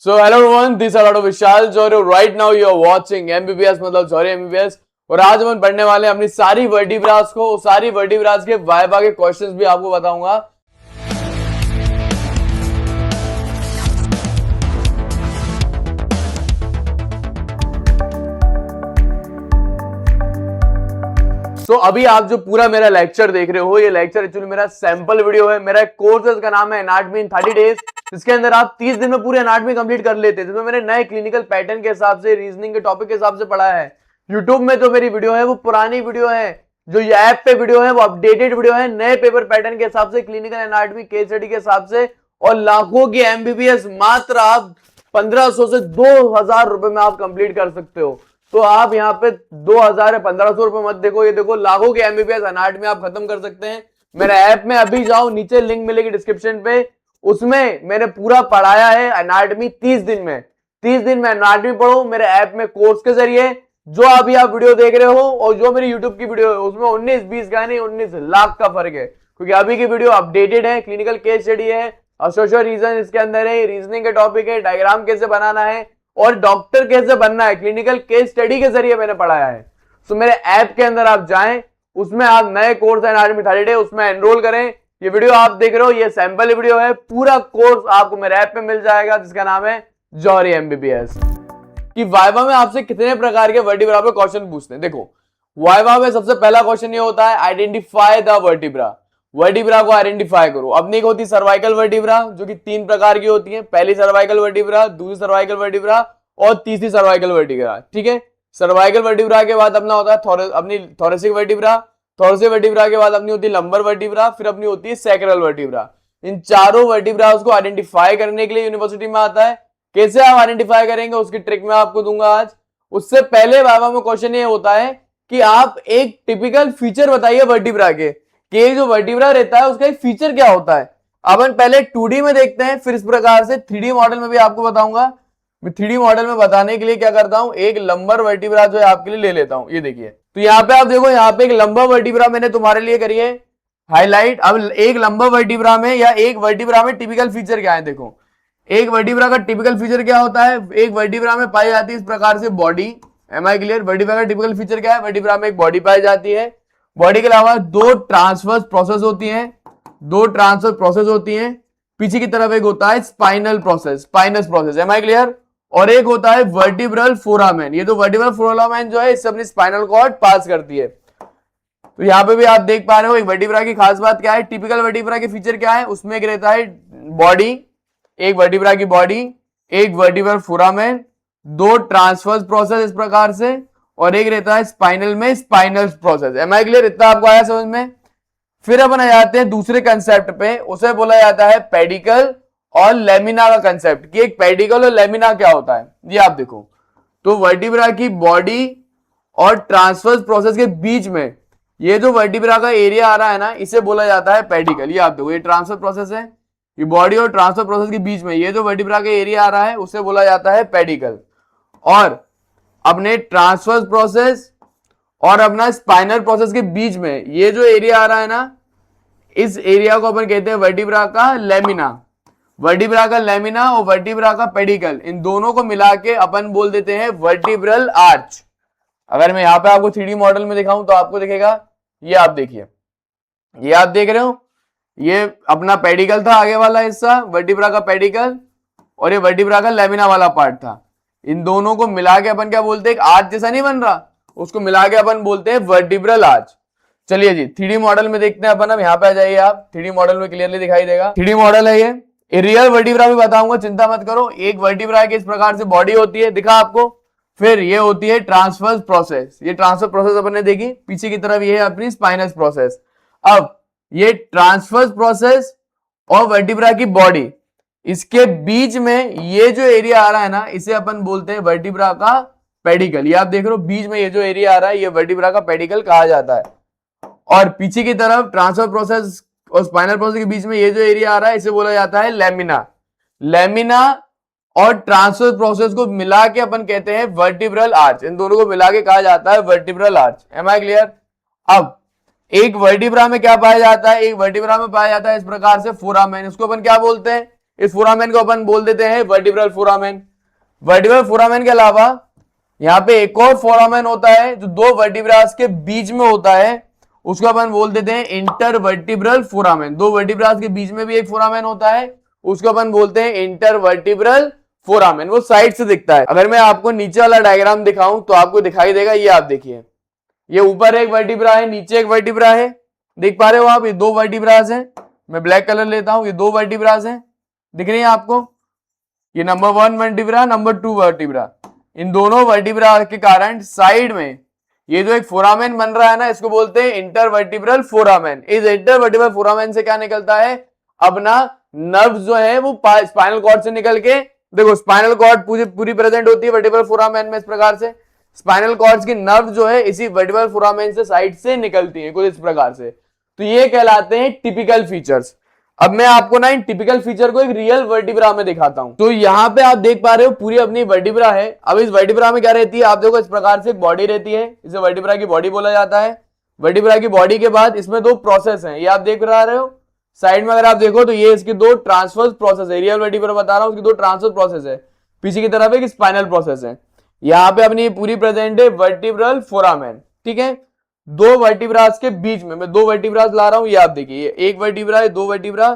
So hello everyone, this is Alado Vishal Jory. Right now you are watching MBBS मतलब Jory MBBS और आज हम पढ़ने वाले हैं अपनी सारी वर्टिब्रास को, सारी वर्टिब्रास के वाइवा के क्वेश्चंस भी आपको बताऊंगा। तो अभी आप जो पूरा मेरा लेक्चर देख रहे हो, ये लेक्चर एक्चुअली मेरा सैंपल वीडियो है। मेरा एक कोर्स है, इसका नाम है एनाटॉमी इन 30 डेज, जिसके अंदर आप 30 दिन में पूरे एनाटॉमी कंप्लीट कर लेते हैं, जिसमें मैंने नए क्लिनिकल पैटर्न के हिसाब से, रीजनिंग के टॉपिक के हिसाब से पढ़ा है। यूट्यूब में जो मेरी वीडियो है वो पुरानी वीडियो है, जो ये ऐप पे वीडियो है वो अपडेटेड वीडियो है, नए पेपर पैटर्न के हिसाब से, क्लिनिकल एनाटॉमी केस स्टडी के हिसाब से, और लाखों की एमबीबीएस मात्र आप 1500 से 2000 रुपए में आप कंप्लीट कर सकते हो। तो आप यहाँ पे 2000 या 1500 रुपए मत देखो, ये देखो लाखों के एमबीबीएस एनाटॉमी आप खत्म कर सकते हैं। मेरे ऐप में अभी जाओ, नीचे लिंक मिलेगी डिस्क्रिप्शन पे, उसमें मैंने पूरा पढ़ाया है एनाटॉमी 30 दिन में। 30 दिन में एनाटॉमी पढ़ो मेरे ऐप में कोर्स के जरिए। जो अभी आप वीडियो देख रहे हो और जो मेरी यूट्यूब की वीडियो है उसमें 19-20 का नहीं 19 लाख का फर्क है, क्योंकि अभी की वीडियो अपडेटेड है, क्लिनिकल केस स्टडी है, सोशल रीजन इसके अंदर है, रीजनिंग के टॉपिक है, डायग्राम कैसे बनाना है और डॉक्टर कैसे बनना है, क्लिनिकल केस स्टडी के जरिए मैंने पढ़ाया है। तो मेरे ऐप के अंदर आप जाएं, उसमें आप नए कोर्स एनाटॉमी 30 डे उसमें एनरोल करें। ये वीडियो आप देख रहे हो ये सैंपल वीडियो है, पूरा कोर्स आपको मेरे ऐप पे मिल जाएगा, जिसका नाम है जॉरी एमबीबीएस। कि वाइवा में आपसे कितने प्रकार के वर्टिब्रा पे क्वेश्चन पूछते हैं। देखो वाइवा में सबसे पहला क्वेश्चन ये होता है आइडेंटिफाई द वर्टिब्रा। वर्टिब्रा को आइडेंटिफाई करो। अपनी एक होती है सर्वाइकल वर्टिब्रा, जो कि 3 प्रकार की होती है, पहली सर्वाइकल वर्टिब्रा, दूसरी सर्वाइकल वर्टिब्रा और तीसरी सर्वाइकल वर्टिब्रा। ठीक है, सर्वाइकल वर्टिब्रा के बाद अपना होता है अपनी थोरेसिक वर्टिब्रा, थोरेसिक वर्टिब्रा के बाद अपनी होती है लंबर वर्टिब्रा, फिर अपनी होती है सैक्रल वर्टिब्रा। इन चारों वर्टिब्रास को आइडेंटिफाई करने के लिए यूनिवर्सिटी में आता है। कैसे आप आइडेंटिफाई करेंगे उसकी ट्रिक मैं आपको दूंगा आज। उससे पहले वाइवा में क्वेश्चन ये होता है कि आप एक टिपिकल फीचर बताइए वर्टिब्रा के, कि जो वर्टिब्रा रहता है उसका एक फीचर क्या होता है। अपन पहले 2D में देखते हैं, फिर इस प्रकार से 3D मॉडल में भी आपको बताऊंगा। मैं 3D मॉडल में बताने के लिए क्या करता हूं, एक लंबर वर्टिब्रा जो है आपके लिए ले लेता हूं। ये देखिए, तो यहाँ पे आप देखो, यहाँ पे एक लंबर वर्टिब्रा मैंने तुम्हारे लिए करी है हाईलाइट। अब एक लंबर वर्टिब्रा में या एक वर्टिब्रा में टिपिकल फीचर क्या है, देखो एक वर्टिब्रा का टिपिकल फीचर क्या होता है। एक वर्टिब्रा में पाई जाती है इस प्रकार से body. Am I clear? Vertebra का टिपिकल फीचर क्या है, वर्टिब्रा में एक बॉडी पाई जाती है, बॉडी के अलावा 2 ट्रांसवर्स प्रोसेस होती हैं, 2 ट्रांसवर्स प्रोसेस होती हैं, पीछे की तरफ एक होता है spinal process, spinous process. Am I clear? और एक होता है वर्टिब्रल फोरामेन। ये तो वर्टिब्रल फोरामेन जो है इससे अपनी स्पाइनल कॉर्ड पास करती है। तो यहाँ पे भी आप देख पा रहे हो एक वर्टिब्रा की खास बात क्या है, टिपिकल वर्टिब्रा के फीचर क्या है, उसमें एक रहता है बॉडी, एक वर्टिब्रा की बॉडी, एक वर्टिब्रल फोरामेन, 2 ट्रांसवर्स प्रोसेस इस प्रकार से, और एक रहता है स्पाइनल में spinal process. Am I clear? इतना आपको आया समझ में? फिर अपन आ जाते हैं दूसरे कंसेप्ट पे, उसे बोला जाता है पेडिकल और लेमिना का कंसेप्ट, कि एक पेडिकल और लेमिना क्या होता है। ये आप देखो, तो वर्टिब्रा की बॉडी और ट्रांसवर्स प्रोसेस के बीच में ये जो वर्टिब्रा का एरिया आ रहा है ना, इसे बोला जाता है पेडिकल। ये आप देखो, ये ट्रांसफर प्रोसेस है, ये बॉडी और ट्रांसफर प्रोसेस के बीच में ये जो वर्टिब्रा का एरिया आ रहा है उसे बोला जाता है पेडिकल। और अपने ट्रांसफर प्रोसेस और अपना स्पाइनल प्रोसेस के बीच में ये जो एरिया आ रहा है ना, इस एरिया को अपन कहते हैं वर्टिब्रा का लेमिना। वर्टिब्रा का लेमिना और वर्टिब्रा का पेडिकल, इन दोनों को मिला के अपन बोल देते हैं वर्टिब्रल आर्च। अगर मैं यहाँ पे आपको 3D मॉडल में दिखाऊं तो आपको दिखेगा, ये आप देखिए, ये आप देख रहे हो, ये अपना पेडिकल था आगे वाला हिस्सा, वर्टिब्रा का पेडिकल, और ये वर्टिब्रा का लेमिना वाला पार्ट था। इन दोनों को मिला के अपन क्या बोलते हैं, एक आर्च जैसा नहीं बन रहा, उसको मिला के अपन बोलते हैं वर्टिब्रल आर्च। चलिए जी 3D मॉडल में देखते हैं अपन। अब यहाँ पे आ जाइए आप, 3D मॉडल में क्लियरली दिखाई देगा। 3D मॉडल है ये रियल वर्टिब्रा भी बताऊंगा, चिंता मत करो। एक वर्टिब्रा की इस प्रकार से बॉडी होती है, दिखा आपको। फिर ये होती है ट्रांसफर प्रोसेस, ये ट्रांसफर प्रोसेस अपन ने देखी, पीछे की तरफ ये है अपनी स्पाइनस प्रोसेस। अब ये ट्रांसफर प्रोसेस और वर्टिब्रा की बॉडी, इसके बीच में ये जो एरिया आ रहा है ना, इसे अपन बोलते हैं वर्टिब्रा का पेडिकल। ये आप देख रहे हो, बीच में ये जो एरिया आ रहा है ये वर्टिब्रा का पेडिकल कहा जाता है। और पीछे की तरफ ट्रांसफर प्रोसेस और स्पाइनल प्रोसेस के बीच में ये जो एरिया आ रहा है इसे बोला जाता है लेमिना। लेमिना और ट्रांसफर प्रोसेस को मिला के अपन कहते हैं वर्टिब्रल आर्च। इन दोनों को मिला के कहा जाता है vertebral arch. Am I clear? अब एक वर्टिब्रा में क्या पाया जाता है, एक वर्टिब्रा में पाया जाता है इस प्रकार से फोरामेन, इसको अपन क्या बोलते हैं, इस फोरामेन को अपन बोल देते हैं वर्टिब्रल फोरामेन। वर्टिब्रल फोरामेन के अलावा यहाँ पे एक और फोरामेन होता है जो दो वर्टिब्रास के बीच में होता है, उसको अपन बोल देते हैं इंटरवर्टिब्रल फोरामेन। दो वर्टिब्रास के बीच में भी एक फोरामेन होता है, उसको अपन बोलते हैं इंटरवर्टिब्रल फोरामेन। वो साइड से दिखता है। अगर मैं आपको नीचे वाला डायग्राम दिखाऊं तो आपको दिखाई देगा, ये आप देखिए, ये ऊपर एक वर्टिब्रा है, नीचे एक वर्टिब्रा है, देख पा रहे हो आप, ये दो वर्टिब्रास हैं। मैं ब्लैक कलर लेता हूं, ये दो वर्टिब्रास हैं, दिख रही है आपको, ये नंबर 1 वर्टिब्रा, नंबर 2 वर्टिब्रा। इन दोनों वर्टिब्रा के कारण साइड में ये जो एक फोरामेन बन रहा है ना, इसको बोलते हैं इंटरवर्टिब्रल फोरामेन। इस इंटरवर्टिब्रल फोरामेन से क्या निकलता है, अपना नर्व जो है वो स्पाइनल कॉर्ड से निकल के, देखो स्पाइनल कॉर्ड पूरी प्रेजेंट होती है वर्टिब्रल फोरामेन में। इस प्रकार से स्पाइनल कॉर्ड की नर्व जो है इसी वर्टिब्रल फोरामेन से साइड से निकलती है कुछ इस प्रकार से। तो ये कहलाते हैं टिपिकल फीचर्स। अब मैं आपको ना इन टिपिकल फीचर को एक रियल वर्टिब्रा में दिखाता हूं। तो यहाँ पे आप देख पा रहे हो पूरी अपनी वर्टिब्रा है। अब इस वर्टिब्रा में क्या रहती है, आप देखो इस प्रकार से एक बॉडी रहती है, इसे वर्टिब्रा की बॉडी बोला जाता है। वर्टिब्रा की बॉडी के बाद इसमें दो प्रोसेस हैं, ये आप देख रहे हो साइड में, अगर आप देखो तो ये इसकी दो ट्रांसफर प्रोसेस है। रियल वर्टिब्रा बता रहा हूं, उसकी दो ट्रांसफर प्रोसेस है, पीछे की तरफ एक स्पाइनल प्रोसेस है। यहाँ पे अपनी पूरी प्रेजेंट है वर्टिब्रल फोरामेन, ठीक है। दो वर्टिब्रास के बीच में मैं दो वर्टिब्रास ला रहा हूं, ये आप देखिए, एक वर्टिब्रा है, दो वर्टिब्रा,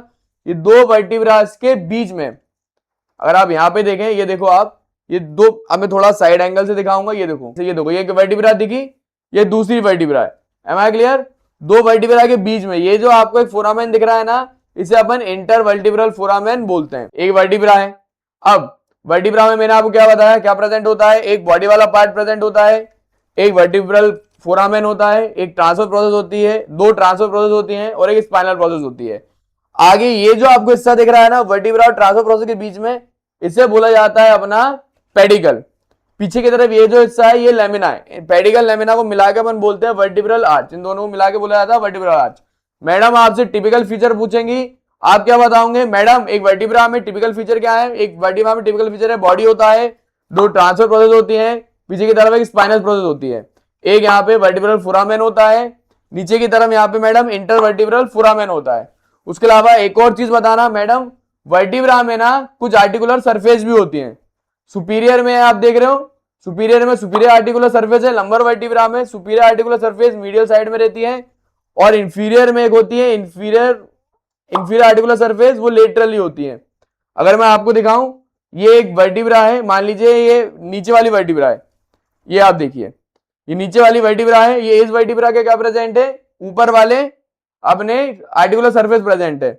ये दो वर्टिब्रास के बीच में अगर आप यहां पे देखें, ये देखो आप, ये दो, अब मैं थोड़ा साइड एंगल से दिखाऊंगा, ये देखो, ये देखो, ये वर्टिब्रा दिखी, ये दूसरी वर्टिब्रा है। Am I clear? दो वर्टिब्रा के बीच में ये जो आपको एक फोरामेन दिख रहा है ना, इसे अपन इंटरवर्टिब्रल फोरामेन बोलते हैं। एक वर्टिब्रा है। अब वर्टिब्रा में मैंने आपको क्या बताया, क्या प्रेजेंट होता है, एक बॉडी वाला पार्ट प्रेजेंट होता है, एक वर्टिब्रल फोरामेन होता है, एक ट्रांसफर प्रोसेस होती है, दो ट्रांसफर प्रोसेस होती हैं और एक स्पाइनल प्रोसेस होती है। आगे ये जो आपको हिस्सा दिख रहा है ना वर्टिब्रा और ट्रांसफर प्रोसेस के बीच में, इसे बोला जाता है अपना पेडिकल। पीछे की तरफ ये जो हिस्सा है ये लेमिना है। पेडिकल लेमिना को मिलाकर अपन बोलते हैं वर्टिब्रल आर्च। इन दोनों को मिलाकर बोला जाता है वर्टिब्रल आर्च। मैडम आपसे टिपिकल फीचर पूछेंगी, आप क्या बताओगे, मैडम एक वर्टिब्रा में टिपिकल फीचर क्या है? एक वर्टिब्रा में टिपिकल फीचर है बॉडी होता है, दो ट्रांसफर प्रोसेस होती है, पीछे की तरफ एक स्पाइनल प्रोसेस होती है, एक यहाँ पे वर्टिब्रल फोरामेन होता है, नीचे की तरफ यहाँ पे मैडम इंटरवर्टिब्रल फोरामेन होता है। उसके अलावा एक और चीज बताना मैडम, वर्टिब्रा में ना कुछ आर्टिकुलर सरफेस भी होती हैं। सुपीरियर में आप देख रहे हो, सुपीरियर में सुपीरियर आर्टिकुलर सरफेस है, लंबर वर्टिब्रा में superior articular surface medial side में रहती है, और इंफीरियर में एक होती है इंफीरियर आर्टिकुलर सरफेस, वो लेटरली होती है। अगर मैं आपको दिखाऊं, ये एक वर्टिब्रा है, मान लीजिए ये नीचे वाली वर्टिब्रा है, ये आप देखिए, ये नीचे वाली वर्टिब्रा है, ये इस वर्टिब्रा के क्या प्रेजेंट है, ऊपर वाले अपने आर्टिकुलर सरफेस प्रेजेंट है।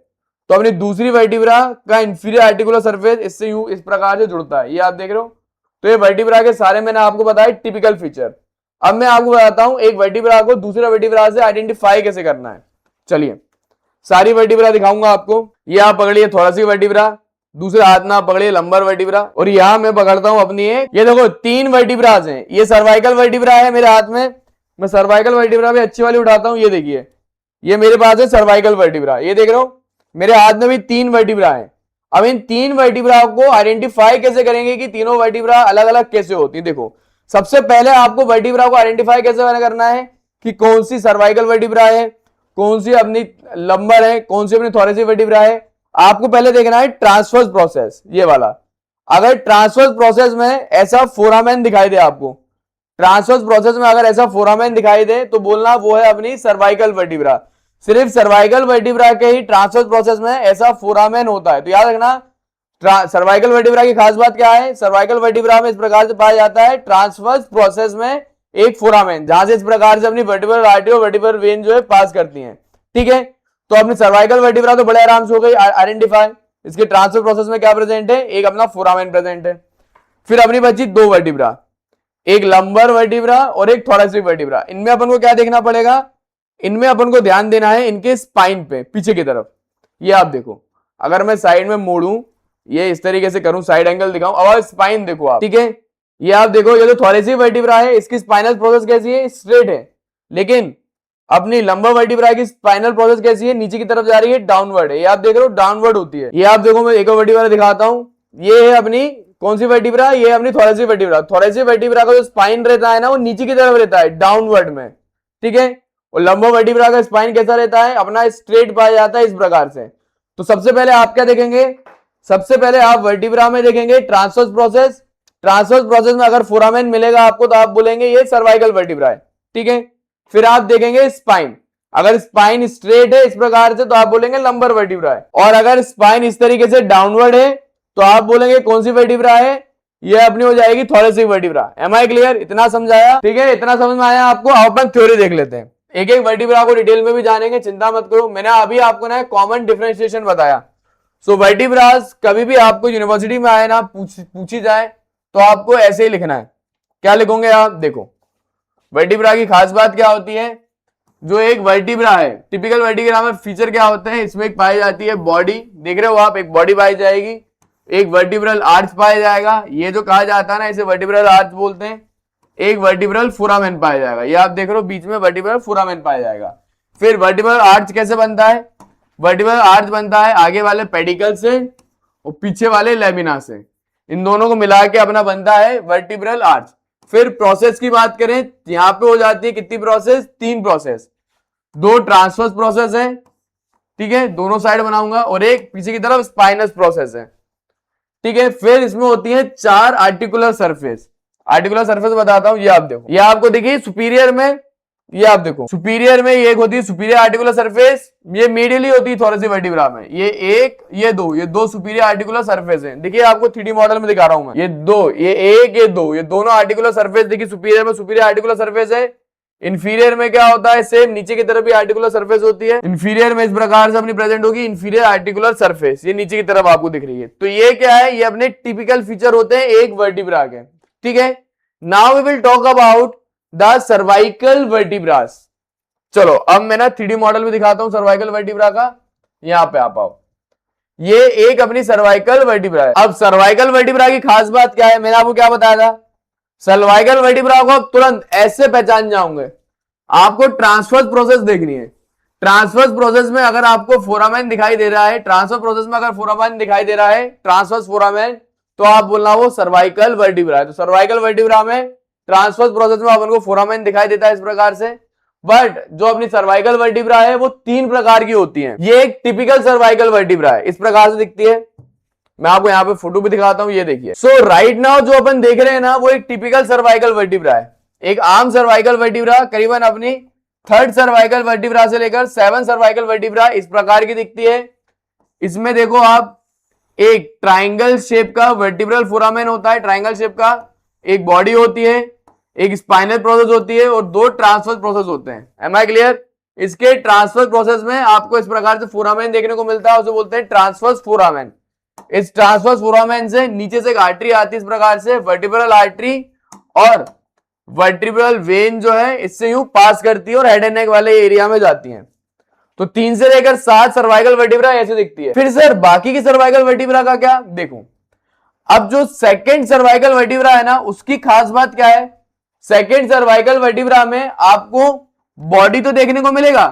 तो अपनी दूसरी वर्टिब्रा का इंफीरियर आर्टिकुलर सरफेस इससे यूं इस प्रकार से जुड़ता है, ये आप देख रहे हो। तो ये वर्टिब्रा के सारे मैंने आपको बताया टिपिकल फीचर। अब मैं आपको बताता हूं एक वर्टिब्रा को दूसरे वर्टिब्रा से आइडेंटिफाई कैसे करना है। चलिए सारी वर्टिब्रा दिखाऊंगा आपको। ये आप पकड़िए थोरेसिक वर्टिब्रा, दूसरे हाथ में आप पकड़िए लंबर वर्टिब्रा, और यहां मैं पकड़ता हूं अपनी ये देखो तीन वर्टिब्रास हैं। ये सर्वाइकल वर्टिब्रा है मेरे हाथ में, मैं सर्वाइकल वर्टिब्रा भी अच्छी वाली उठाता हूं, ये देखिए, ये मेरे पास है सर्वाइकल वर्टिब्रा, ये देख रहे हो मेरे हाथ में भी तीन वर्टिब्रा है। अब इन तीन वर्टिब्रा को आइडेंटिफाई कैसे करेंगे कि तीनों वर्टिब्रा अलग अलग कैसे होती है। देखो सबसे पहले आपको वर्टिब्रा को आइडेंटिफाई कैसे करना है कि कौन सी सर्वाइकल वर्टिब्रा है, कौन सी अपनी लंबर है, कौन सी अपनी थोरेसिक वर्टिब्रा है। आपको पहले देखना है ट्रांसवर्स प्रोसेस, ये वाला। अगर ट्रांसवर्स प्रोसेस में ऐसा फोरामेन दिखाई दे आपको, ट्रांसवर्स प्रोसेस में अगर ऐसा फोरामेन दिखाई दे तो बोलना वो है अपनी सर्वाइकल वर्टिब्रा। सिर्फ सर्वाइकल वर्टिब्रा के ही ट्रांसवर्स प्रोसेस में ऐसा फोरामेन होता है। तो याद रखना सर्वाइकल वर्टिब्रा की खास बात क्या है, सर्वाइकल वर्टिब्रा में इस प्रकार से पाया जाता है ट्रांसवर्स प्रोसेस में एक फोरामेन, जहां से इस प्रकार से अपनी वर्टिब्रल आर्टरी और वर्टिब्रल वेन जो है पास करती हैं, ठीक है। तो अपनी सर्वाइकल वर्टिब्रा तो बड़े आराम से हो गई आइडेंटिफाई। इसके ट्रांसफर प्रोसेस में क्या प्रेजेंट है, एक अपना फोरामेन प्रेजेंट है। फिर अपनी बची दो वर्टिब्रा, एक लंबर वर्टिब्रा और एक थोरेसिक वर्टिब्रा। इनमें अपन को क्या देखना पड़ेगा, इनमें अपन को ध्यान देना है इनके स्पाइन पे, पीछे की तरफ। ये आप देखो, अगर मैं साइड में मोड़ूं, ये इस तरीके से करूं, साइड एंगल दिखाऊं, अब स्पाइन देखो आप, ठीक है। ये आप देखो, ये जो थोरेसिक वर्टिब्रा है इसकी स्पाइनल प्रोसेस कैसी है, स्ट्रेट है, लेकिन अपनी लंबर वर्टिब्रा की स्पाइनल प्रोसेस कैसी है, नीचे की तरफ जा रही है, डाउनवर्ड है। ये आप देख रहे हो डाउनवर्ड होती है। ये आप देखो, मैं एक और वर्टिब्रा दिखाता हूं, ये है अपनी कौन सी वर्टिब्रा, ये है अपनी थोरेसिक वर्टिब्रा। थोरेसिक वर्टिब्रा का जो स्पाइन रहता है ना, वो नीचे की तरफ रहता है, डाउनवर्ड में, ठीक है। और लंबर वर्टिब्रा का स्पाइन कैसा रहता है, अपना स्ट्रेट पाया जाता है इस प्रकार से। तो सबसे पहले आप क्या देखेंगे, सबसे पहले आप वर्टिब्रा में देखेंगे ट्रांसवर्स प्रोसेस। ट्रांसवर्स प्रोसेस में अगर फोरामेन मिलेगा आपको तो आप बोलेंगे ये सर्वाइकल वर्टिब्रा है, ठीक है। फिर आप देखेंगे स्पाइन, अगर स्पाइन स्ट्रेट है इस प्रकार से तो आप बोलेंगे लंबर वर्टिब्रा है, और अगर स्पाइन इस तरीके से डाउनवर्ड है तो आप बोलेंगे कौन सी वर्टिब्रा है, ये अपनी हो जाएगी thoracic vertebra. Am I clear? इतना समझाया, ठीक है, इतना समझ में आया आपको। अपन थ्योरी देख लेते हैं, एक एक वर्टिब्रा को डिटेल में भी जानेंगे, चिंता मत करो। मैंने अभी आपको ना कॉमन डिफरेंशिएशन बताया। सो वर्टिब्रास कभी भी आपको यूनिवर्सिटी में आए ना पूछी जाए तो आपको ऐसे ही लिखना है। क्या लिखोगे आप? देखो वर्टिब्रा की खास बात क्या होती है, जो एक वर्टिब्रा है, टिपिकल वर्टिब्रा में फीचर क्या होते हैं, इसमें एक पाई जाती है बॉडी, देख रहे हो आप, एक बॉडी पाई जाएगी, एक वर्टिब्रल आर्च पाया जाएगा, ये जो कहा जाता है ना इसे वर्टिब्रल आर्च बोलते हैं, एक वर्टिब्रल फोरामेन पाया जाएगा, ये आप देख रहे हो बीच में वर्टिब्रल फोरामेन पाया जाएगा। फिर वर्टिब्रल आर्च कैसे बनता है? वर्टिब्रल आर्च बनता है आगे वाले पेडिकल से और पीछे वाले लेमिना से, इन दोनों को मिला के अपना बनता है वर्टिब्रल आर्च। फिर प्रोसेस की बात करें, यहां पे हो जाती है कितनी प्रोसेस? 3 प्रोसेस, 2 ट्रांसवर्स प्रोसेस है, ठीक है, दोनों साइड बनाऊंगा, और एक पीछे की तरफ स्पाइनस प्रोसेस है, ठीक है। फिर इसमें होती है 4 आर्टिकुलर सरफेस। आर्टिकुलर सरफेस बताता हूं, ये आप देखो, ये आपको देखिए सुपीरियर में, ये आप देखो सुपीरियर में ये एक होती है सुपीरियर आर्टिकुलर सरफेस, ये मीडियली होती है थोरेसिक वर्टिब्रा में, ये एक ये दो सुपीरियर आर्टिकुलर सरफेस है। देखिए आपको 3D मॉडल में दिखा रहा हूं मैं, ये दो, ये एक, ये दो, ये दोनों आर्टिकुलर सरफेस देखिए सुपीरियर में सुपीरियर आर्टिकुलर सरफेस है। इंफीरियर में क्या होता है? सेम नीचे की तरफ भी आर्टिकुलर सरफेस होती है। इंफीरियर में इस प्रकार से अपनी प्रेजेंट होगी इंफीरियर आर्टिकुलर सरफेस, ये नीचे की तरफ आपको दिख रही है। तो ये क्या है? ये अपने टिपिकल फीचर होते हैं एक वर्टिब्रा के, ठीक है। Now we will talk about the cervical vertebras. चलो अब मैं ना 3D मॉडल में दिखाता हूं सर्वाइकल वर्टिब्रा का, यहां पे आप आओ, ये एक अपनी सर्वाइकल वर्टिब्रा है। अब सर्वाइकल वर्टिब्रा की खास बात क्या है, मैंने आपको क्या बताया था, सर्वाइकल वर्टिब्रा को आप तुरंत ऐसे पहचान जाओगे, आपको ट्रांसवर्स प्रोसेस देखनी है। ट्रांसवर्स प्रोसेस में अगर आपको फोरामेन दिखाई दे रहा है, ट्रांसवर्स प्रोसेस में अगर फोरामेन दिखाई दे रहा है, ट्रांसवर्स फोरामेन, तो आप बोलना वो सर्वाइकल वर्टिब्रा है। तो सर्वाइकल वर्टिब्रा में ट्रांसवर्स प्रोसेस में अपन को फोरामेन दिखाई देता है इस प्रकार से। बट जो अपनी सर्वाइकल वर्टिब्रा है वो 3 प्रकार की होती है। ये एक टिपिकल सर्वाइकल वर्टिब्रा है, इस प्रकार से दिखती है। मैं आपको यहाँ पे फोटो भी दिखाता हूं, ये देखिए। सो राइट नाउ जो अपन देख रहे हैं ना वो एक टिपिकल सर्वाइकल वर्टिब्रा है, एक आम सर्वाइकल वर्टिब्रा, करीबन अपनी 3rd सर्वाइकल वर्टिब्रा से लेकर 7th सर्वाइकल वर्टिब्रा इस प्रकार की दिखती है। इसमें देखो आप, एक ट्राइंगल शेप का वर्टिब्रल फोरामेन होता है, ट्राइंगल शेप का, एक बॉडी होती है, एक स्पाइनल प्रोसेस होती है, और 2 ट्रांसवर्स प्रोसेस होते हैं। Am I clear? इसके ट्रांसवर्स प्रोसेस में आपको इस प्रकार से फोरामेन देखने को मिलता है, उसे बोलते हैं ट्रांसवर्स फोरामेन। इस ट्रांसवर्स फोरामेन से नीचे से एक आर्टरी आती है इस प्रकार से, वर्टिब्रल आर्टरी, और वर्टिब्रल वेन जो है इससे यूं पास करती है और हेड एंड नेक वाले एरिया में जाती है। तो 3 से लेकर 7 सर्वाइकल वर्टिब्रा ऐसे दिखती है। फिर सर बाकी की सर्वाइकल वर्टिब्रा का क्या? देखो अब जो 2nd सर्वाइकल वर्टिब्रा है ना उसकी खास बात क्या है, 2nd सर्वाइकल वर्टिब्रा में आपको बॉडी तो देखने को मिलेगा,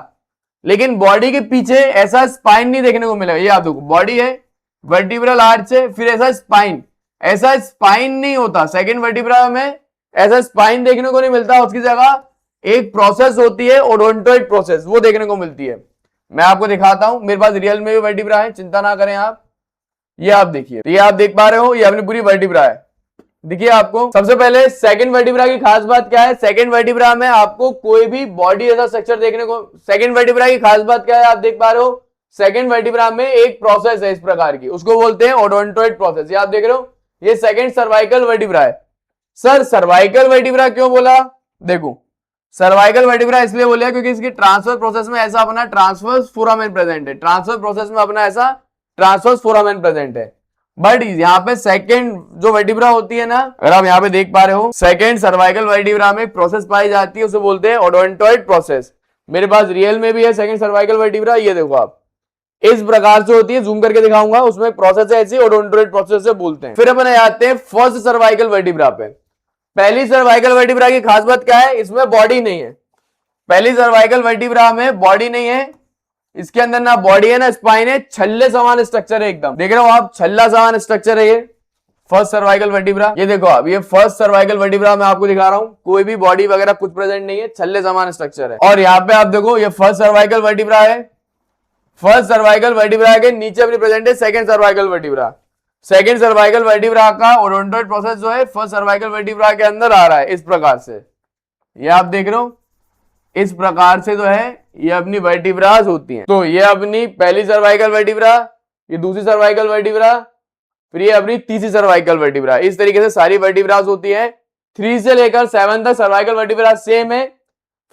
लेकिन बॉडी के पीछे ऐसा स्पाइन नहीं देखने को मिलेगा। ये आप देखो, बॉडी है, वर्टिब्रल आर्च है, फिर ऐसा स्पाइन नहीं होता। 2nd वर्टिब्रा में ऐसा स्पाइन देखने को नहीं मिलता, उसकी जगह एक प्रोसेस होती है ओडोंटोइड प्रोसेस, वो देखने को मिलती है। मैं आपको दिखाता हूं, मेरे पास रियल में भी वर्टिब्रा है, चिंता ना करें आप। ये आप देखिए, ये आप देख पा रहे हो, ये अपनी पूरी वर्टिब्रा है। देखिए आपको सबसे पहले 2nd वर्टिब्रा की खास बात क्या है, 2nd वर्टिब्रा में आपको कोई भी बॉडी ऐसा स्ट्रक्चर देखने को, 2nd वर्टिब्रा की खास बात क्या है आप देख पा रहे हो, 2nd वर्टिब्रा में एक प्रोसेस है इस प्रकार की, उसको बोलते हैं ओडोंटोइड प्रोसेस। ये आप देख रहे हो, ये 2nd सर्वाइकल वर्टिब्रा है। सर सर्वाइकल वर्टिब्रा क्यों बोला? देखो सर्वाइकल वर्टिब्रा इसलिए बोला क्योंकि इसकी ट्रांसवर्स प्रोसेस में ऐसा अपना ट्रांसवर्स फोरामेन प्रेजेंट है, ट्रांसवर्स प्रोसेस में अपना ऐसा ट्रांसवर्स फोरामेन प्रेजेंट है। बट यहाँ पे 2nd जो वर्टिब्रा होती है ना, अगर आप यहाँ पे देख पा रहे हो, 2nd सर्वाइकल वर्टिब्रा में प्रोसेस पाई जाती है, उसे बोलते हैं ओडोंटोइड प्रोसेस। मेरे पास रियल में भी है 2nd सर्वाइकल वर्टिब्रा, ये देखो आप, इस प्रकार से होती है, जूम करके दिखाऊंगा, उसमें प्रोसेस है ऐसी, ओडोंटोइड प्रोसेस से बोलते हैं। फिर अपन आते हैं 1st सर्वाइकल वर्टिब्रा पे। पहली सर्वाइकल वर्टिब्रा की खास बात क्या है, इसमें बॉडी नहीं है। पहली सर्वाइकल वर्टिब्रा में बॉडी नहीं है, इसके अंदर ना बॉडी है ना स्पाइन है, छल्ले समान स्ट्रक्चर है एकदम, देख रहे हो आप, छल्ला समान स्ट्रक्चर है ये 1st सर्वाइकल वर्टिब्रा। ये देखो आप, ये 1st सर्वाइकल वर्टिब्रा मैं आपको दिखा रहा हूं, कोई भी बॉडी वगैरह कुछ प्रेजेंट नहीं है, छल्ले समान स्ट्रक्चर है। और यहाँ पे आप देखो, ये 1st सर्वाइकल वर्टिब्रा है, 1st सर्वाइकल वर्टिब्रा के नीचे अपनी प्रेजेंट है 2nd cervical vertebra. Second cervical vertebra का ओडोंटोइड प्रोसेस जो है फर्स्ट सर्वाइकल वर्टिब्रा के अंदर आ रहा है इस प्रकार से। ये आप देख रहे हो, इस प्रकार से जो है ये अपनी वर्टिब्रास होती हैं। तो ये अपनी पहली सर्वाइकल वर्टिब्रा, ये दूसरी सर्वाइकल वर्टिब्रा, फिर ये अपनी तीसरी सर्वाइकल वर्टिब्रा। इस तरीके से सारी वर्टिब्रास होती है। 3 से लेकर 7 तक सर्वाइकल वर्टिब्रा सेम है,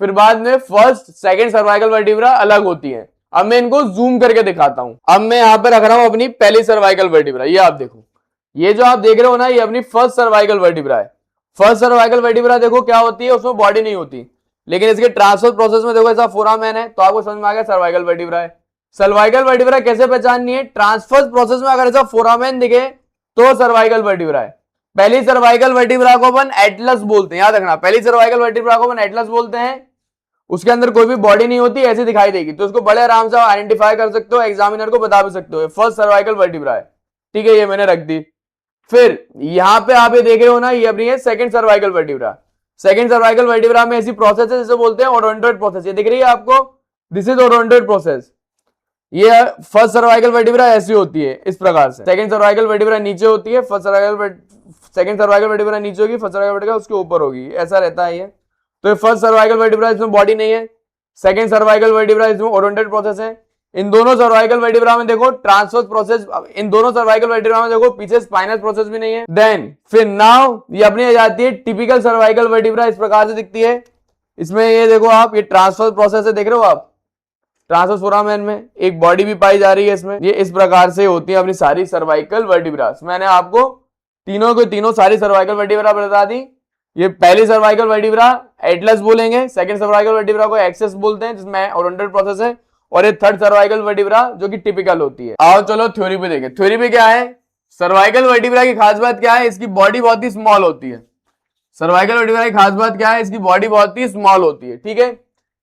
फिर बाद में फर्स्ट सेकंड सर्वाइकल वर्टिब्रा अलग होती है। अब मैं इनको जूम करके दिखाता हूं। अब मैं यहां पर रख रहा हूं अपनी पहली सर्वाइकल वर्टिब्रा। ये आप देखो, ये जो आप देख रहे हो ना, ये अपनी फर्स्ट सर्वाइकल वर्टिब्रा है। फर्स्ट सर्वाइकल वर्टिब्रा देखो क्या होती है, उसमें बॉडी नहीं होती, लेकिन इसके ट्रांसफर प्रोसेस में देखो ऐसा फोरामेन है, तो आपको समझ में आ गया सर्वाइकल वर्टिब्रा है। सर्वाइकल वर्टिब्रा कैसे पहचाननी है, ट्रांसफर प्रोसेस में अगर ऐसा फोरामेन दिखे तो सर्वाइकल वर्टिब्रा है। पहली सर्वाइकल वर्टिब्रा को अपन एटलस बोलते हैं, याद रखना, पहली सर्वाइकल वर्टिब्रा को अपन एटलस बोलते हैं। उसके अंदर कोई भी बॉडी नहीं होती, ऐसे दिखाई देगी, तो उसको बड़े आराम से आइडेंटिफाई कर सकते हो, एग्जामिनर को बता भी सकते हो फर्स्ट सर्वाइकल वर्टिब्रा है। ठीक है, ये मैंने रख दी। फिर यहां पे आप ये देख रहे हो ना, ये अपनी है second cervical vertebra. Second cervical vertebra में ऐसी प्रोसेस है जिसे बोलते हैं ओडोंटोइड प्रोसेस। ये दिख रही है आपको, दिस इज ओडोंटोइड प्रोसेस। ये फर्स्ट सर्वाइकल वर्टिब्रा ऐसी होती है इस प्रकार से। सेकंड सर्वाइकल वर्टिब्रा नीचे होती है, सेकंड सर्वाइकल वर्टिब्रा नीचे होगी, फर्स्ट सर्वाइकल वर्टिब्रा उसके ऊपर होगी, ऐसा रहता है ये। तो फर्स्ट सर्वाइकल वर्टिब्रा, इसमें बॉडी नहीं है। सेकंड सर्वाइकल वर्टिब्रा, इसमें ओडोंटोइड प्रोसेस है। इन दोनों सर्वाइकल वर्टिब्रा में देखो ट्रांसवर्स प्रोसेस, इन दोनों सर्वाइकल वर्टिब्रा में देखो पीछे स्पाइनस प्रोसेस भी नहीं है। देन फिर नाउ ये अपनी आ जाती है टिपिकल सर्वाइकल वर्टिब्रा, इस प्रकार से दिखती है। इसमें ये देखो आप, ये ट्रांसवर्स प्रोसेस है, देख रहे हो आप, ट्रांसवर्स फोरामेन में एक बॉडी भी पाई जा रही है इसमें। ये इस प्रकार से होती है अपनी सारी सर्वाइकल वर्टिब्रास। मैंने आपको तीनों के तीनों सारी सर्वाइकल वर्टिब्रा बता दी। ये पहली सर्वाइकल वर्टिब्रा एटलस बोलेंगे, सेकंड सर्वाइकल वर्टिब्रा को एक्सेस बोलते हैं जिसमें ओडोंटोइड प्रोसेस है, और ये थर्ड सर्वाइकल वर्टिब्रा जो कि टिपिकल होती है। आओ चलो थ्योरी पे देखें। थ्योरी पे क्या है, सर्वाइकल वर्टिब्रा की खास बात क्या है, इसकी बॉडी बहुत ही स्मॉल होती है। सर्वाइकल वर्टिब्रा की खास बात क्या है, इसकी बॉडी बहुत ही स्मॉल होती है। ठीक है,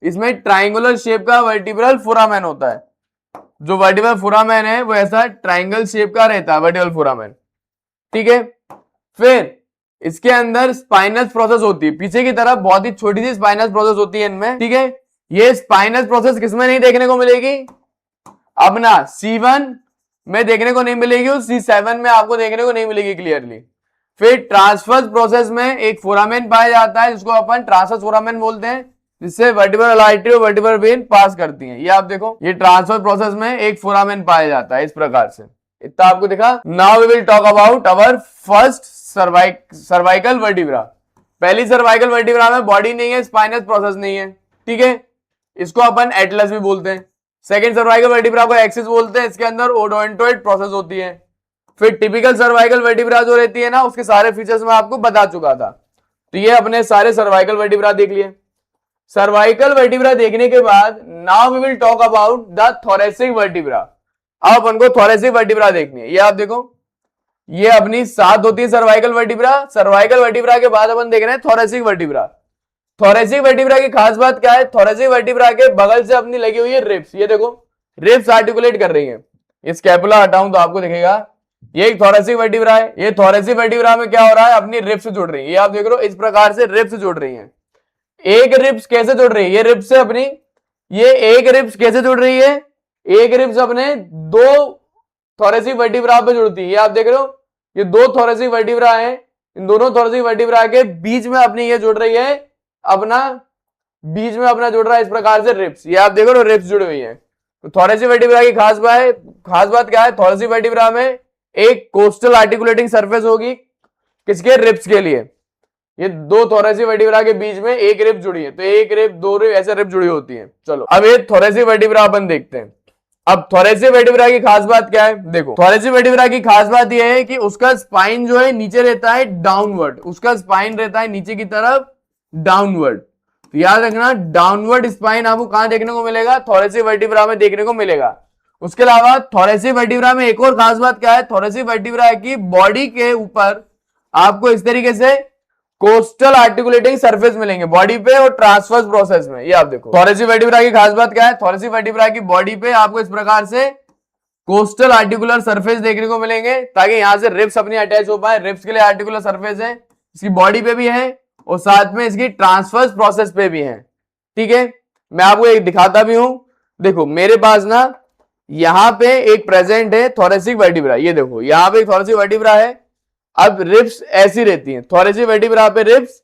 इसमें ट्राइंगुलर शेप का वर्टिब्रल फोरामेन होता है। जो वर्टिब्रल फोरामेन है वो ऐसा ट्राइंगल शेप का रहता है, वर्टिब्रल फोरामेन। ठीक है, फिर इसके अंदर स्पाइनस प्रोसेस होती है, पीछे की तरफ बहुत ही छोटी सी स्पाइनस प्रोसेस होती है इनमें। ठीक है, ये स्पाइनस प्रोसेस किसमें नहीं देखने को मिलेगी, अपना C1 में देखने को नहीं मिलेगी, और C7 में आपको देखने को नहीं मिलेगी क्लियरली। फिर ट्रांसवर्स प्रोसेस में एक फोरामेन पाया जाता है जिसको अपन ट्रांसवर्स फोरामेन बोलते हैं, जिससे वर्टिब्रल आर्टरी और वर्टिब्रल वेन पास करती हैं। ये आप देखो, ये ट्रांसफर प्रोसेस में एक फोरामेन पाया जाता है इस प्रकार से। इतना आपको दिखा। Now we will talk about our first cervical vertebra. पहली सर्वाइकल वर्टिब्रा में बॉडी नहीं है, स्पाइनस प्रोसेस नहीं है। ठीक है, इसको अपन एटलस भी बोलते हैं। सेकंड सर्वाइकल वर्टिब्रा को एक्सिस बोलते हैं, इसके अंदर ओडोंटोइड प्रोसेस होती है। फिर टिपिकल सर्वाइकल वर्टिब्रा जो रहती है ना, उसके सारे फीचर्स मैं आपको बता चुका था। तो ये अपने सारे सर्वाइकल वर्टिब्रा देख लिए। सर्वाइकल वर्टिब्रा देखने के बाद now we will talk about the thoracic vertebra. अब अपन को थोरेसिक वर्टिब्रा देखनी है। ये आप देखो, ये अपनी 7 होती है सर्वाइकल वर्टिब्रा। सर्वाइकल वर्टिब्रा के बाद अपन देख रहे हैं थोरेसिक वर्टिब्रा। थोरेसिक वर्टिब्रा की खास बात क्या है, थोरेसिक वर्टिब्रा के बगल से अपनी लगी हुई है रिब्स। ये देखो, रिब्स आर्टिकुलेट कर रही है। ये स्कैपुला हटाऊं तो आपको दिखेगा, ये एक थोरेसिक वर्टिब्रा है। ये थोरेसिक वर्टिब्रा में क्या हो रहा है, अपनी रिब्स जुड़ रही है। ये आप देख रहे हो, इस प्रकार से रिब्स जुड़ रही है। एक रिब्स कैसे जुड़ रही है, ये रिब्स से अपनी, ये एक रिब्स कैसे जुड़ रही है, एक रिब्स अपने 2 थोरेसिक वर्टिब्रा पे जुड़ती है। ये आप देख रहे हो, ये 2 थोरेसिक वर्टिब्रा है। इन दोनों थोरेसिक वर्टिब्रा के बीच में अपनी ये जुड़ रही है, अपना बीच में अपना जुड़ रहा है इस प्रकार से रिब्स। ये आप देखो, रिब्स जुड़ी हुई है। तो थोरेसिक वर्टिब्रा की खास बात क्या है, थोरेसिक वर्टिब्रा में एक कोस्टल आर्टिकुलेटिंग सरफेस होगी, किसके, रिब्स के लिए। ये 2 थोरेसिक वर्टिब्रा के बीच में एक रिब जुड़ी है, तो एक रिब, 2 रिब, ऐसे रिब जुड़ी होती है। चलो अब ये थोरेसिक वर्टिब्रा अपन देखते हैं। अब थोरेसिक वर्टिब्रा की खास बात क्या है, देखो थोरेसिक वर्टिब्रा की खास बात यह है कि उसका स्पाइन जो है नीचे रहता है डाउनवर्ड, उसका स्पाइन रहता है नीचे की तरफ डाउनवर्ड। तो याद रखना, डाउनवर्ड स्पाइन आपको कहां देखने को मिलेगा, थोरेसिक वर्टिब्रा में देखने को मिलेगा। उसके अलावा थोरेसिक वर्टिब्रा में एक और खास बात क्या है, थोरेसिक वर्टिब्रा की बॉडी के ऊपर आपको इस तरीके से कोस्टल आर्टिकुलेटिंग सरफेस मिलेंगे बॉडी पे और ट्रांसवर्स प्रोसेस में। ये आप देखो, थोरेसिक वर्टिब्रा की खास बात क्या है, थोरेसिक वर्टिब्रा की बॉडी पे आपको इस प्रकार से कोस्टल आर्टिकुलर सरफेस देखने को मिलेंगे, ताकि यहां से रिब्स अपनी अटैच हो पाए। रिब्स के लिए आर्टिकुलर सरफेस है, इसकी बॉडी पे भी है और साथ में इसकी ट्रांसवर्स प्रोसेस पे भी है। ठीक है, मैं आपको एक दिखाता भी हूं। देखो मेरे पास ना यहां पे एक प्रेजेंट है थोरेसिक वर्टिब्रा, ये देखो यहां पे एक थोरेसिक वर्टिब्रा है। अब रिब्स ऐसी रहती हैं, थोरेसिक वर्टिब्रा पे रिब्स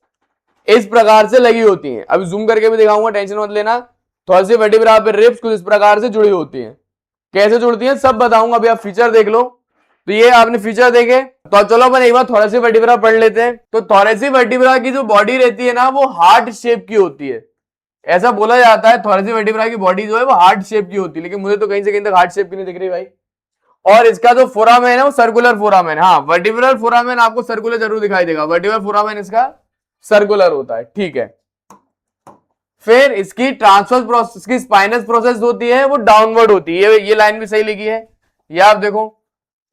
इस प्रकार से लगी होती हैं। अभी जूम करके भी दिखाऊंगा, टेंशन मत लेना। थोरेसिक वर्टिब्रा पे रिब्स कुछ इस प्रकार से जुड़ी होती हैं। कैसे जुड़ती हैं सब बताऊंगा, अभी आप फीचर देख लो। तो ये आपने फीचर देखे, तो चलो अपन एक बार थोरेसिक वर्टिब्रा पढ़ लेते हैं। तो थोरेसिक वर्टिब्रा की जो बॉडी रहती है ना, वो हार्ट शेप की होती है। ऐसा बोला जाता है थोरेसिक वर्टिब्रा की बॉडी जो है वो हार्ट शेप की होती है, लेकिन मुझे तो कहीं से कहीं तक हार्ट शेप की नहीं दिख रही भाई। और इसका जो फोरामेन है वो सर्कुलर फोरामेन, हाँ वर्टिब्रल फोरामेन आपको सर्कुलर जरूर दिखाई देगा, वर्टिब्रल फोरामेन इसका सर्कुलर होता है, ठीक है। फिर इसकी ट्रांसवर्स प्रोसेस, इसकी स्पाइनस प्रोसेस होती है वो डाउनवर्ड होती है। ये लाइन भी सही लिखी है, ये आप देखो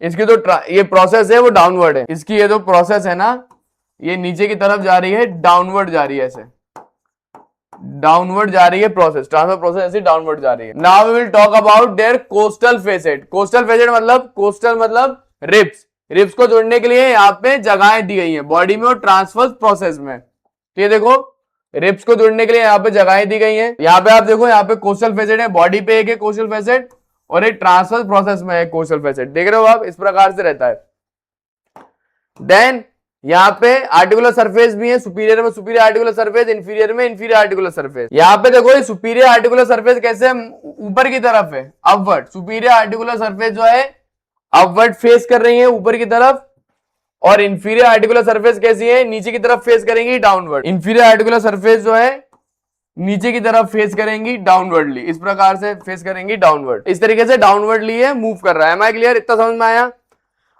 इसकी जो ये प्रोसेस है वो डाउनवर्ड है। इसकी ये जो प्रोसेस है ना, ये नीचे की तरफ जा रही है, डाउनवर्ड जा रही है, ऐसे डाउनवर्ड जा रही है प्रोसेस, ट्रांसफर प्रोसेस ऐसी डाउनवर्ड जा रही है। Now we will talk about their costal facet. Costal facet मतलब, कोस्टल मतलब रिब्स, रिब्स को जोड़ने के लिए यहाँ पे जगहें दी गई हैं बॉडी में और ट्रांसफर प्रोसेस में। तो ये देखो रिब्स को जोड़ने के लिए यहाँ पे जगहें दी गई हैं। यहाँ पे आप देखो, यहाँ पे कोस्टल फेसेट है, बॉडी पे एक है कोस्टल फेसेट और एक ट्रांसफर प्रोसेस में है कोस्टल फेसेट, देख रहे हो आप, इस प्रकार से रहता है। देन यहाँ पे आर्टिकुलर सरफेस भी है, सुपीरियर में सुपीरियर आर्टिकुलर सरफेस, इंफीरियर में इंफीरियर आर्टिकुलर सरफेस। यहाँ पे देखो ये सुपीरियर आर्टिकुलर सरफेस कैसे ऊपर की तरफ है, अपवर्ड। सुपीरियर आर्टिकुलर सरफेस जो है अपवर्ड फेस कर रही है ऊपर की तरफ, और इंफीरियर आर्टिकुलर सरफेस कैसी है, नीचे की तरफ फेस करेंगी डाउनवर्ड। इंफीरियर आर्टिकुलर सरफेस जो है नीचे की तरफ फेस करेंगी डाउनवर्डली, इस प्रकार से फेस करेंगी डाउनवर्ड, इस तरीके से डाउनवर्डली है मूव कर रहा है। एम आई क्लियर, इतना समझ में आया।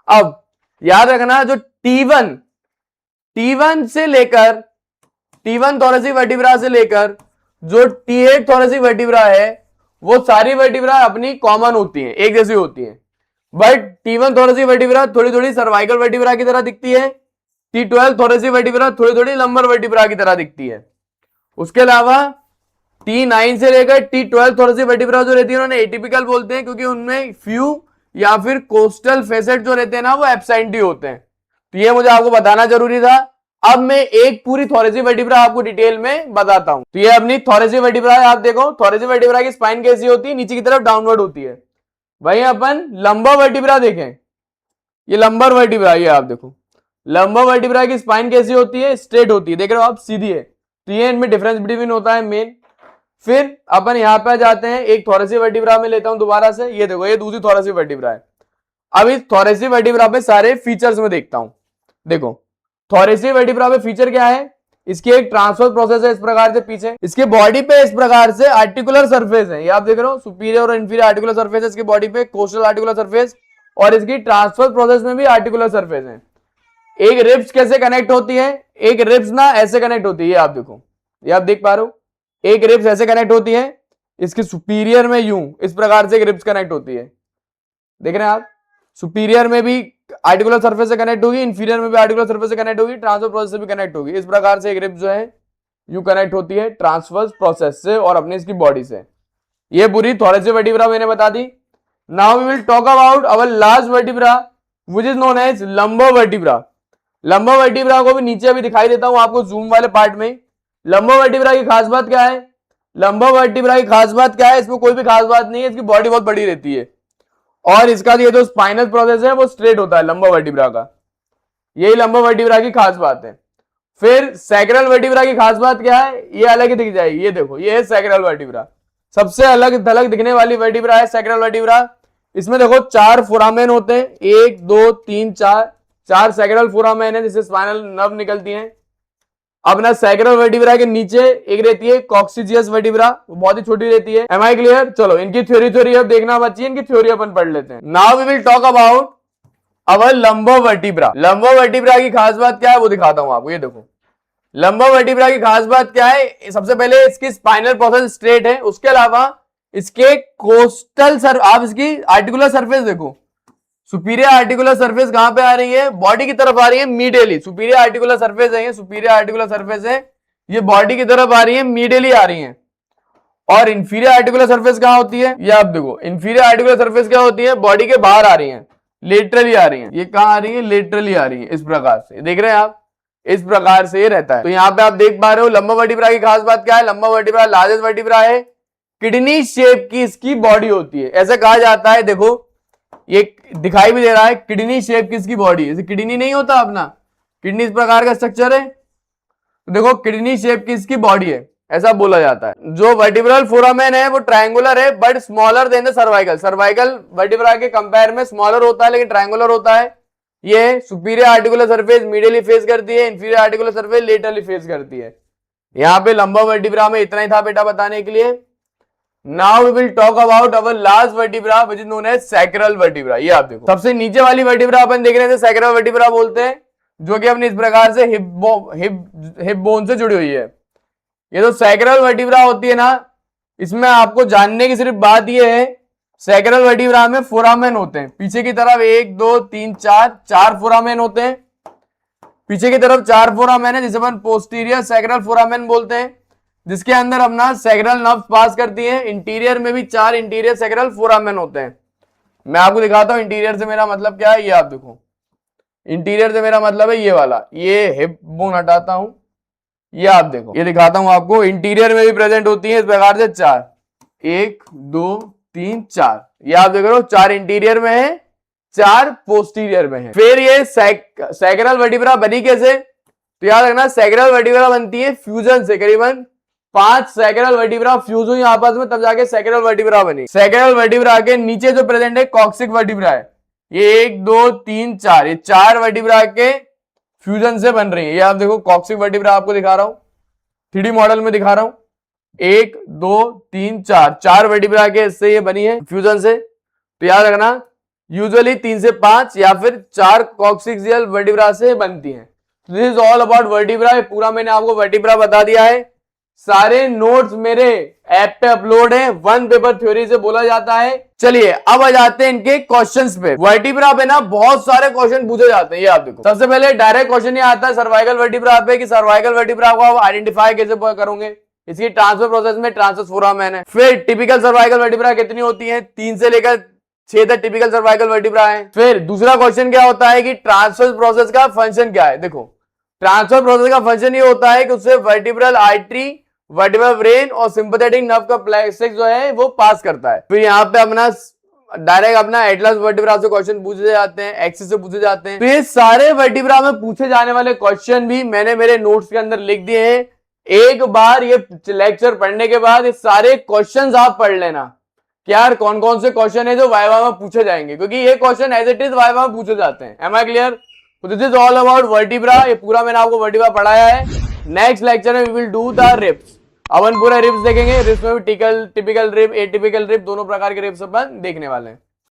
अब याद रखना जो T1 से लेकर, T1 थोरेसिक वर्टिब्रा से लेकर जो T8 थोरेसिक वर्टिब्रा है, वो सारी वर्टिब्रा अपनी कॉमन होती हैं, एक जैसी होती हैं। बट T1 थोरेसिक वर्टिब्रा थोड़ी थोड़ी सर्वाइकल वर्टिब्रा की तरह दिखती है, T12 थोरेसिक वर्टिब्रा थोड़ी थोड़ी लंबर वर्टिब्रा की तरह दिखती है। उसके अलावा T9 से लेकर T12 थोरेसिक वर्टिब्रा जो रहती है उन्होंने एटिपिकल बोलते हैं, क्योंकि उनमें फ्यू या फिर कोस्टल फेसेट जो रहते हैं ना वो एब्सेंट ही होते हैं। तो ये मुझे आपको बताना जरूरी था। अब मैं एक पूरी थोरेसिक वर्टिब्रा आपको डिटेल में बताता हूं। तो ये अपनी थोरेसिक वर्टिब्रा है, आप देखो थोरेसिक वर्टिब्रा की स्पाइन कैसी होती है, नीचे की तरफ डाउनवर्ड होती है। वहीं अपन लंबर वर्टिब्रा देखें, ये लंबर वर्टिब्रा, ये आप देखो लंबर वर्टिब्रा की स्पाइन कैसी होती है, स्ट्रेट होती है, देख रहे हो आप, सीधी है। तो ये इनमें डिफरेंस बिटवीन होता है मेन। फिर अपन यहां पे जाते हैं, एक थोरेसिक वर्टिब्रा में लेता हूं दोबारा से, ये देखो ये दूसरी थोरेसिक वर्टिब्रा है। अब इस थोरेसिक वर्टिब्रा पे सारे फीचर्स में देखता हूं। देखो थोरेसिक वर्टिब्रा पे फीचर क्या है, इसकी एक ट्रांसफर प्रोसेस है इस प्रकार से पीछे, इसके बॉडी पे इस प्रकार से आर्टिकुलर सरफेस है, ये आप देख रहे हो सुपीरियर और इंफीरियर आर्टिकुलर सरफेस है इसकी बॉडी पे, कोस्टल आर्टिकुलर सरफेस, और इसकी ट्रांसफर प्रोसेस में भी आर्टिकुलर सरफेस है। एक रिब्स कैसे कनेक्ट होती है, एक रिब्स ना ऐसे कनेक्ट होती है, ये आप देखो, ये आप देख पा रहे हो, एक रिब्स ऐसे कनेक्ट होती है, इसके सुपीरियर में यूं इस प्रकार से एक रिब्स कनेक्ट होती है, देख रहे हैं आप, सुपीरियर में भी आर्टिकुलर सरफेस से कनेक्ट होगी, इंफीरियर में भी आर्टिकुलर सरफेस से कनेक्ट होगी, ट्रांसफर प्रोसेस से भी कनेक्ट होगी। इस प्रकार से एक रिब्स जो है यूं कनेक्ट होती है ट्रांसफर प्रोसेस से और अपनी इसकी बॉडी से। ये पूरी थोरेसिक वर्टिब्रा मैंने बता दी। Now we will talk about our last vertebra which is known as lumbar vertebra. Lumbar vertebra को भी नीचे अभी दिखाई देता हूं आपको जूम वाले पार्ट में। लंबर वर्टिब्रा की खास बात क्या है, लंबर वर्टिब्रा की खास बात क्या है, इसमें कोई भी खास बात नहीं है, इसकी बॉडी बहुत बड़ी रहती है और इसका ये जो स्पाइनल प्रोसेस है वो स्ट्रेट होता है लंबर वर्टिब्रा का, यही लंबर वर्टिब्रा की खास बात है। फिर सैक्रल वर्टिब्रा की खास बात क्या है, ये अलग ही दिख जाएगी, ये देखो ये है सैक्रल वर्टिब्रा, सबसे अलग थलग दिखने वाली वर्टिब्रा है सैक्रल वर्टिब्रा। इसमें देखो 4 फोरामेन होते हैं, 1 2 3 4 सैक्रल फोरामेन है जिससे स्पाइनल नर्व निकलती हैं। अपना सैक्रल वर्टिब्रा के नीचे एक रहती है कॉक्सिजियस वर्टिब्रा, वो बहुत ही छोटी रहती है। Am I clear? चलो इनकी थ्योरी अब देखना बच्ची, इनकी थ्योरी अपन पढ़ लेते हैं। Now we will talk about our lumbar vertebra. Lumbar vertebra की खास बात क्या है वो दिखाता हूं आपको, ये देखो लंबर वर्टिब्रा की खास बात क्या है, सबसे पहले इसकी स्पाइनल प्रोसेस स्ट्रेट है, उसके अलावा इसके कोस्टल आप इसकी आर्टिकुलर सरफेस देखो, सुपीरियर आर्टिकुलर सरफेस कहां पे आ रही है, बॉडी की तरफ आ रही है मीडियली, सुपीरियर आर्टिकुलर सरफेस है, ये सुपीरियर आर्टिकुलर सरफेस है, ये बॉडी की तरफ आ रही है, मीडियली आ रही है। और इंफीरियर आर्टिकुलर सरफेस कहां होती है, ये आप देखो इंफीरियर आर्टिकुलर सरफेस क्या होती है, बॉडी के बाहर आ रही है, लेटरली आ रही है, ये कहां आ रही है, लेटरली आ रही है, इस प्रकार से देख रहे हैं आप, इस प्रकार से ये रहता है। तो यहाँ पे आप देख पा रहे हो लंबर वर्टिब्रा की खास बात क्या है, लंबर वर्टिब्रा लार्जेस्ट वर्टिब्रा है, किडनी शेप की इसकी बॉडी होती है, ऐसा कहा जाता है। देखो ये दिखाई भी दे रहा है, किडनी शेप की इसकी बॉडी, जैसे किडनी नहीं होता अपना, किडनी इस प्रकार का स्ट्रक्चर है, तो देखो किडनी शेप की इसकी बॉडी है, ऐसा बोला जाता है। जो वर्टिब्रल फोरामेन है वो ट्रायंगुलर है but smaller than the cervical. Cervical vertebra के कंपेयर में स्मॉलर होता है लेकिन ट्रायंगुलर होता है। ये superior articular surface medially face करती है, inferior articular surface laterally face करती है। यहाँ पे लंबा वर्टिब्रा में इतना ही था बेटा बताने के लिए। Now we will talk about our last vertebra which is known as sacral vertebra. ये आप देखो सबसे नीचे वाली वर्टिब्रा अपन देख रहे हैं सैक्रल वर्टिब्रा बोलते हैं, जो कि अपनी इस प्रकार से हिप बोन से जुड़ी हुई है। ये तो सैक्रल वर्टिब्रा होती है ना, इसमें आपको जानने की सिर्फ बात ये है, सैक्रल वर्टिब्रा में फोरामेन होते हैं पीछे की तरफ, 1 2 3 4 फोरामेन होते हैं पीछे की तरफ, 4 फोरामेन है जिसे अपन पोस्टीरियर सैक्रल फोरामेन बोलते हैं, जिसके अंदर अपना सैक्रल नर्व्स पास करती है। इंटीरियर में भी 4 इंटीरियर सैक्रल फोरामेन होते हैं। मैं आपको दिखाता हूं इंटीरियर से मेरा मतलब क्या है। ये आप देखो इंटीरियर से मेरा मतलब है ये वाला, ये हिप बोन हटाता हूं, ये आप देखो, ये दिखाता हूं आपको, इंटीरियर में भी प्रेजेंट होती है इस प्रकार से 4, 1 2 3 4, ये आप देख रहे हो 4 इंटीरियर में है, 4 पोस्टीरियर में है। फिर ये सैक्रल वर्टिब्रा बनी कैसे, तो याद रखना सैक्रल वर्टिब्रा बनती है फ्यूजन से, करीबन 5 सैक्रल वर्टिब्रा फ्यूज हुई आपस में तब जाके सैक्रल वर्टिब्रा बनी। सैक्रल वर्टिब्रा के नीचे जो प्रेजेंट है कॉक्सिक वर्टिब्रा है, ये 1 2 3 4, ये 4 वर्टिब्रा के फ्यूजन से बन रही है। ये आप देखो कॉक्सिक वर्टिब्रा आपको दिखा रहा हूं, 3D मॉडल में दिखा रहा हूं, 1 2 3 4, 4 वर्टिब्रा के इससे ये बनी है फ्यूजन से। तो याद रखना यूजुअली 3 से 5 या फिर 4 कॉक्सिक्सियल वर्टिब्रा से बनती है। This is all about vertebra. ये पूरा मैंने आपको वर्टिब्रा बता दिया है। सारे नोट्स मेरे ऐप पे अपलोड है, वन पेपर थ्योरी से बोला जाता है। चलिए अब आ जाते हैं इनके क्वेश्चंस पे। वर्टिब्रा पे ना बहुत सारे क्वेश्चन पूछे जाते हैं, ये आप देखो। सबसे पहले डायरेक्ट क्वेश्चन ये आता है सर्वाइकल वर्टिब्रा पे कि सर्वाइकल वर्टिब्रा को आप आइडेंटिफाई कैसे करोगे, इसकी ट्रांसफर प्रोसेस में ट्रांसवर्स फोरामेन है। फिर टिपिकल सर्वाइकल वर्टिब्रा कितनी होती है, 3 से लेकर 6 तक टिपिकल सर्वाइकल वर्टिब्रा है। फिर दूसरा क्वेश्चन क्या होता है कि ट्रांसफर प्रोसेस का फंक्शन क्या है। देखो ट्रांसफर प्रोसेस का फंक्शन ये होता है कि उससे वर्टिब्रल आर्टरी, वर्टिब्रल ब्रेन और सिंपैथेटिक नर्व का प्लेक्सस जो है वो पास करता है। फिर यहाँ पे अपना डायरेक्ट अपना एटलस वर्टिब्रा से क्वेश्चन पूछे जाते हैं, एक्सिस से पूछे जाते हैं। तो ये सारे वर्टिब्रा में पूछे जाने वाले क्वेश्चन भी मैंने मेरे नोट्स के अंदर लिख दिए हैं। एक बार ये लेक्चर पढ़ने के बाद ये सारे क्वेश्चंस आप पढ़ लेना कि यार कौन कौन से क्वेश्चन है जो वाइवा में पूछे जाएंगे, क्योंकि ये question as it is viva में पूछे जाते हैं। Am I clear? This is all about vertebra. ये पूरा मैंने आपको वर्टिब्रा पढ़ाया है। नेक्स्ट लेक्चर में we will do the ribs. अपन पूरा रिब्स देखेंगे। रिब्स में भी टिपिकल रिब, एटिपिकल रिब दोनों प्रकार के रिब्स अपन देखने वाले हैं।